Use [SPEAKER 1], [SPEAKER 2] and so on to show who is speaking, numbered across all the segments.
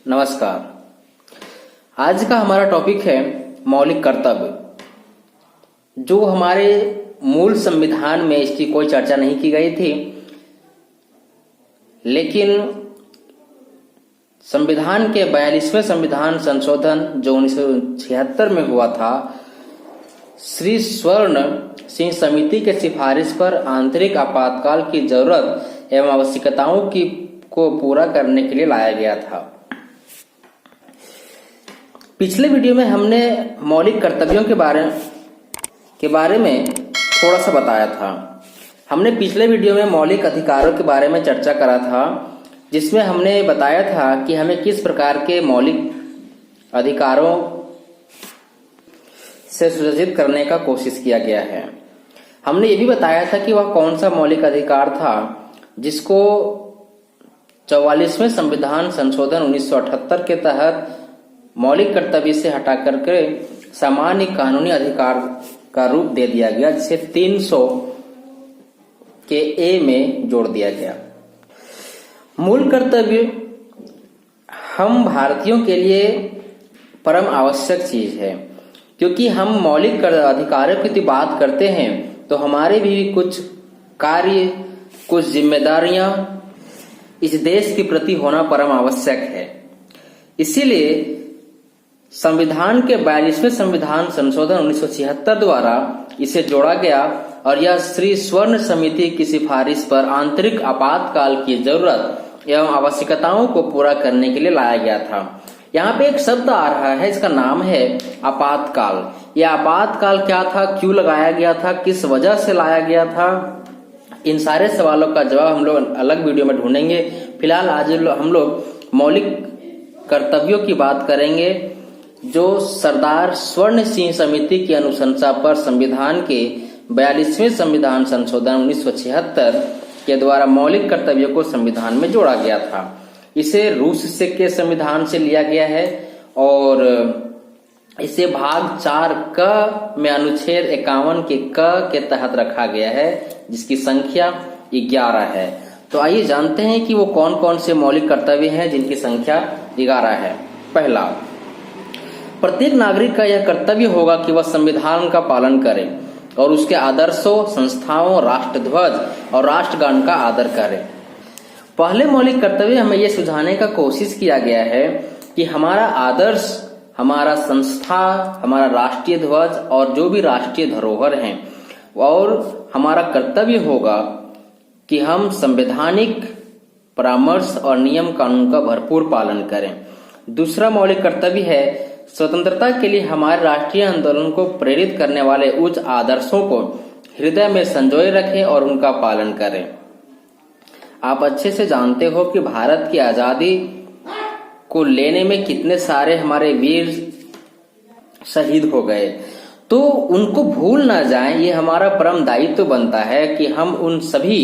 [SPEAKER 1] नमस्कार। आज का हमारा टॉपिक है मौलिक कर्तव्य। जो हमारे मूल संविधान में इसकी कोई चर्चा नहीं की गई थी, लेकिन संविधान के 42वें संविधान संशोधन जो 1976 में हुआ था, श्री स्वर्ण सिंह समिति के सिफारिश पर आंतरिक आपातकाल की जरूरत एवं आवश्यकताओं को पूरा करने के लिए लाया गया था। पिछले वीडियो में हमने मौलिक कर्तव्यों के बारे में थोड़ा सा बताया था। हमने पिछले वीडियो में मौलिक अधिकारों के बारे में चर्चा करा था, जिसमें हमने बताया था कि हमें किस प्रकार के मौलिक अधिकारों से सुरक्षित करने का कोशिश किया गया है। हमने ये भी बताया था कि वह कौन सा मौलिक अधिकार था जिसको 44वें संविधान संशोधन 1978 के तहत मौलिक कर्तव्य से हटा करके सामान्य कानूनी अधिकार का रूप दे दिया गया, जिसे 300 के ए में जोड़ दिया गया। मूल कर्तव्य हम भारतीयों के लिए परम आवश्यक चीज है, क्योंकि हम मौलिक अधिकारों की बात करते हैं तो हमारे भी कुछ कार्य, कुछ जिम्मेदारियां इस देश के प्रति होना परम आवश्यक है। इसीलिए संविधान के 42वें संविधान संशोधन 1976 द्वारा इसे जोड़ा गया और यह श्री स्वर्ण समिति की सिफारिश पर आंतरिक आपातकाल की जरूरत एवं आवश्यकताओं को पूरा करने के लिए लाया गया था। यहाँ पे एक शब्द आ रहा है, इसका नाम है आपातकाल। यह आपातकाल क्या था, क्यों लगाया गया था, किस वजह से लाया गया था, इन सारे सवालों का जवाब हम लोग अलग वीडियो में ढूंढेंगे। फिलहाल आज हम लोग मौलिक कर्तव्यों की बात करेंगे, जो सरदार स्वर्ण सिंह समिति की अनुशंसा पर संविधान के 42वें संविधान संशोधन 1976 के द्वारा मौलिक कर्तव्यों को संविधान में जोड़ा गया था। इसे रूस के संविधान से लिया गया है और इसे भाग 4 क में अनुच्छेद 51 के क के तहत रखा गया है, जिसकी संख्या 11 है। तो आइए जानते हैं कि वो कौन कौन से मौलिक कर्तव्य हैं जिनकी संख्या 11 है। पहला, प्रत्येक नागरिक का यह कर्तव्य होगा कि वह संविधान का पालन करे और उसके आदर्शों, संस्थाओं, राष्ट्रध्वज और राष्ट्रगान का आदर करे। पहले मौलिक कर्तव्य हमें यह सुझाने का कोशिश किया गया है कि हमारा आदर्श, हमारा संस्था, हमारा राष्ट्रीय ध्वज और जो भी राष्ट्रीय धरोहर हैं, और हमारा कर्तव्य होगा कि हम संवैधानिक परामर्श और नियम कानून का भरपूर पालन करें। दूसरा मौलिक कर्तव्य है स्वतंत्रता के लिए हमारे राष्ट्रीय आंदोलन को प्रेरित करने वाले उच्च आदर्शों को हृदय में संजोए रखें और उनका पालन करें। आप अच्छे से जानते हो कि भारत की आजादी को लेने में कितने सारे हमारे वीर शहीद हो गए, तो उनको भूल ना जाएं। ये हमारा परम दायित्व बनता है कि हम उन सभी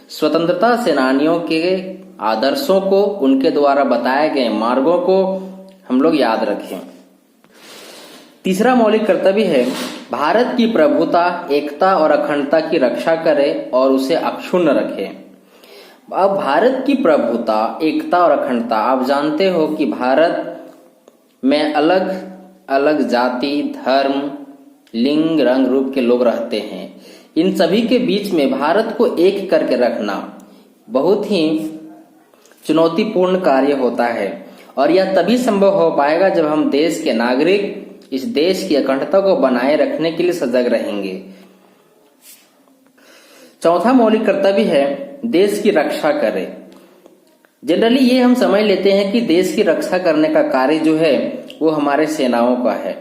[SPEAKER 1] स्वतंत्रता सेनानियों के आदर्शों को, उनके द्वारा बताए गए मार्गों को हम लोग याद रखें। तीसरा मौलिक कर्तव्य है भारत की प्रभुता, एकता और अखंडता की रक्षा करें और उसे अक्षुण्ण रखें। अब भारत की प्रभुता, एकता और अखंडता, आप जानते हो कि भारत में अलग अलग जाति, धर्म, लिंग, रंग, रूप के लोग रहते हैं। इन सभी के बीच में भारत को एक करके रखना बहुत ही चुनौतीपूर्ण कार्य होता है और यह तभी संभव हो पाएगा जब हम देश के नागरिक इस देश की अखंडता को बनाए रखने के लिए सजग रहेंगे। चौथा मौलिक कर्तव्य है देश की रक्षा करें। जनरली ये हम समझ लेते हैं कि देश की रक्षा करने का कार्य जो है वो हमारे सेनाओं का है,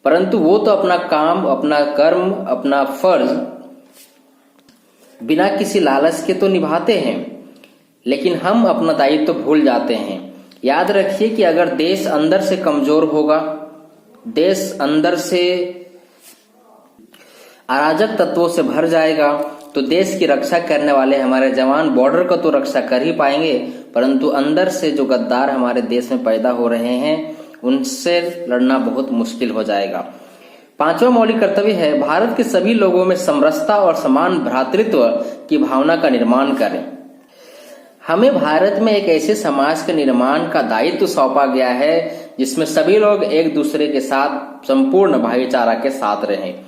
[SPEAKER 1] परंतु वो तो अपना काम, अपना कर्म, अपना फर्ज बिना किसी लालच के तो निभाते हैं, लेकिन हम अपना दायित्व तो भूल जाते हैं। याद रखिए कि अगर देश अंदर से कमजोर होगा, देश अंदर से अराजक तत्वों से भर जाएगा, तो देश की रक्षा करने वाले हमारे जवान बॉर्डर को तो रक्षा कर ही पाएंगे, परंतु अंदर से जो गद्दार हमारे देश में पैदा हो रहे हैं उनसे लड़ना बहुत मुश्किल हो जाएगा। पांचवा मौलिक कर्तव्य है भारत के सभी लोगों में समरसता और समान भ्रातृत्व की भावना का निर्माण करें। हमें भारत में एक ऐसे समाज के निर्माण का दायित्व सौंपा गया है जिसमें सभी लोग एक दूसरे के साथ संपूर्ण भाईचारा के साथ रहें।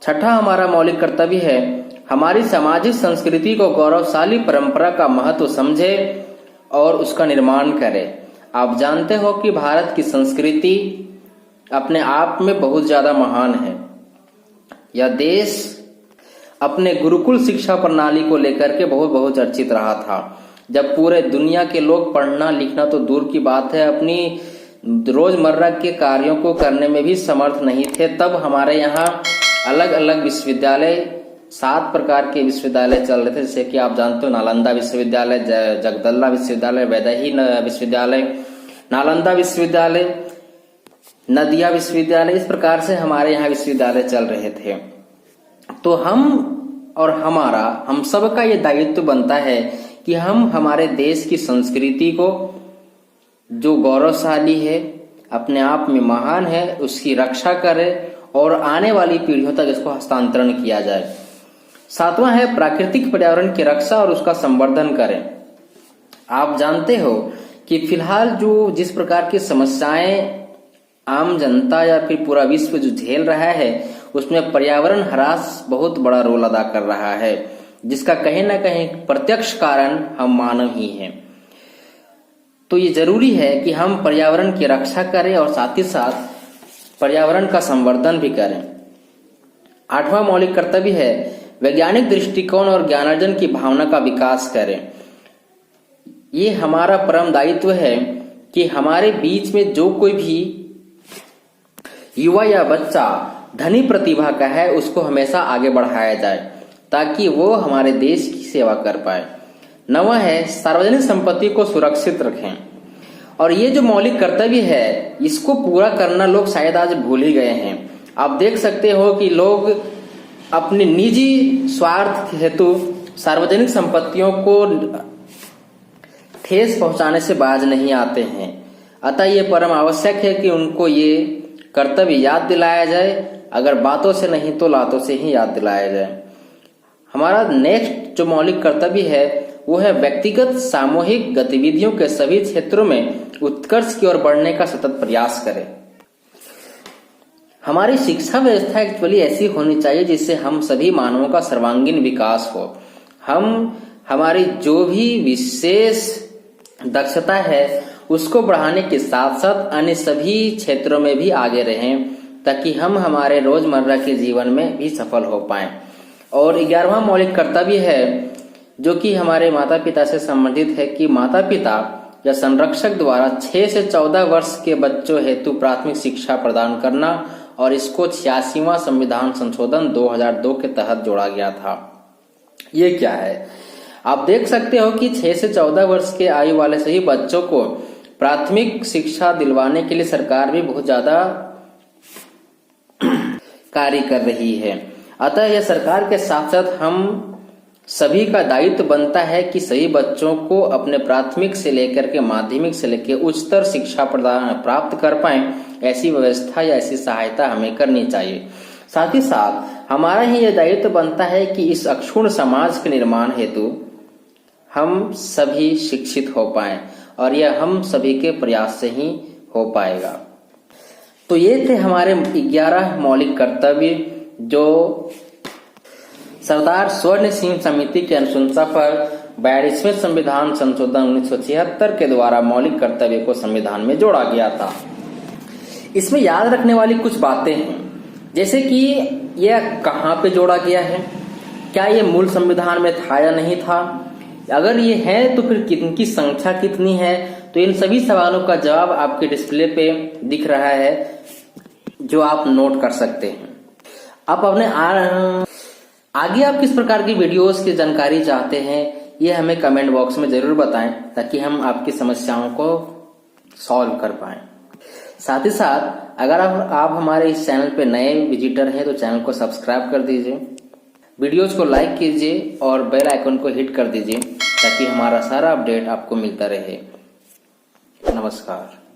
[SPEAKER 1] छठा हमारा मौलिक कर्तव्य है, हमारी सामाजिक संस्कृति को गौरवशाली परंपरा का महत्व समझे और उसका निर्माण करे। आप जानते हो कि भारत की संस्कृति अपने आप में बहुत ज्यादा महान है। यह देश अपने गुरुकुल शिक्षा प्रणाली को लेकर के बहुत चर्चित रहा था। जब पूरे दुनिया के लोग पढ़ना लिखना तो दूर की बात है, अपनी रोजमर्रा के कार्यों को करने में भी समर्थ नहीं थे, तब हमारे यहाँ अलग अलग विश्वविद्यालय, 7 प्रकार के विश्वविद्यालय चल रहे थे। जैसे कि आप जानते हो नालंदा विश्वविद्यालय, जगदल्ला विश्वविद्यालय, वैदेही विश्वविद्यालय, नालंदा विश्वविद्यालय, नदिया विश्वविद्यालय, इस प्रकार से हमारे यहाँ विश्वविद्यालय चल रहे थे। तो हम सबका ये दायित्व बनता है कि हम हमारे देश की संस्कृति को, जो गौरवशाली है, अपने आप में महान है, उसकी रक्षा करें और आने वाली पीढ़ियों तक इसको हस्तांतरण किया जाए। 7वां है प्राकृतिक पर्यावरण की रक्षा और उसका संवर्धन करें। आप जानते हो कि फिलहाल जिस प्रकार की समस्याएं आम जनता या फिर पूरा विश्व जो झेल रहा है, उसमें पर्यावरण ह्रास बहुत बड़ा रोल अदा कर रहा है, जिसका कहीं ना कहीं प्रत्यक्ष कारण हम मानव ही हैं। तो ये जरूरी है कि हम पर्यावरण की रक्षा करें और साथ ही साथ पर्यावरण का संवर्धन भी करें। 8वां मौलिक कर्तव्य है वैज्ञानिक दृष्टिकोण और ज्ञानार्जन की भावना का विकास करें। ये हमारा परम दायित्व है कि हमारे बीच में जो कोई भी युवा या बच्चा धनी प्रतिभा का है, उसको हमेशा आगे बढ़ाया जाए ताकि वो हमारे देश की सेवा कर पाए। 9वां है सार्वजनिक संपत्ति को सुरक्षित रखें। और ये जो मौलिक कर्तव्य है, इसको पूरा करना लोग शायद आज भूल ही गए हैं। आप देख सकते हो कि लोग अपने निजी स्वार्थ हेतु सार्वजनिक संपत्तियों को ठेस पहुंचाने से बाज नहीं आते हैं। अतः ये परम आवश्यक है कि उनको ये कर्तव्य याद दिलाया जाए, अगर बातों से नहीं तो लातों से ही याद दिलाया जाए। हमारा नेक्स्ट जो मौलिक कर्तव्य है वो है व्यक्तिगत सामूहिक गतिविधियों के सभी क्षेत्रों में उत्कर्ष की ओर बढ़ने का सतत प्रयास करें। हमारी शिक्षा व्यवस्था एक्चुअली ऐसी होनी चाहिए जिससे हम सभी मानवों का सर्वांगीण विकास हो। हमारी जो भी विशेष दक्षता है उसको बढ़ाने के साथ साथ अन्य सभी क्षेत्रों में भी आगे रहें, ताकि हम हमारे रोजमर्रा के जीवन में भी सफल हो पाएं। और 11वां मौलिक कर्तव्य है जो कि हमारे माता पिता से संबंधित है कि माता पिता या संरक्षक द्वारा 6 से 14 वर्ष के बच्चों हेतु प्राथमिक शिक्षा प्रदान करना, और इसको 86वां संविधान संशोधन 2002 के तहत जोड़ा गया था। ये क्या है? आप देख सकते हो कि 6 से 14 वर्ष के आयु वाले सभी बच्चों को प्राथमिक शिक्षा दिलवाने के लिए सरकार भी बहुत ज्यादा कार्य कर रही है। अतः यह सरकार के साथ साथ हम सभी का दायित्व बनता है कि सही बच्चों को अपने प्राथमिक से लेकर के माध्यमिक से लेकर उच्चतर शिक्षा प्राप्त कर पाएं, ऐसी व्यवस्था या ऐसी सहायता हमें करनी चाहिए। साथ ही साथ हमारा ही यह दायित्व बनता है कि इस अक्षुण्ण समाज के निर्माण हेतु हम सभी शिक्षित हो पाएं, और यह हम सभी के प्रयास से ही हो पाएगा। तो ये थे हमारे 11 मौलिक कर्तव्य जो सरदार स्वर्ण सिंह समिति की अनुशंसा पर 42वें संविधान संशोधन 1976 के द्वारा मौलिक कर्तव्य को संविधान में जोड़ा गया था। इसमें याद रखने वाली कुछ बातें हैं, जैसे कि यह कहाँ पे जोड़ा गया है, क्या ये मूल संविधान में था या नहीं था, अगर ये है तो फिर इनकी संख्या कितनी है। तो इन सभी सवालों का जवाब आपके डिस्प्ले पे दिख रहा है, जो आप नोट कर सकते हैं। आप अपने आगे आप किस प्रकार की वीडियोस की जानकारी चाहते हैं, ये हमें कमेंट बॉक्स में जरूर बताएं, ताकि हम आपकी समस्याओं को सॉल्व कर पाएं। साथ ही साथ अगर आप हमारे इस चैनल पे नए विजिटर हैं तो चैनल को सब्सक्राइब कर दीजिए, वीडियोस को लाइक कीजिए और बेल आइकन को हिट कर दीजिए, ताकि हमारा सारा अपडेट आपको मिलता रहे। नमस्कार।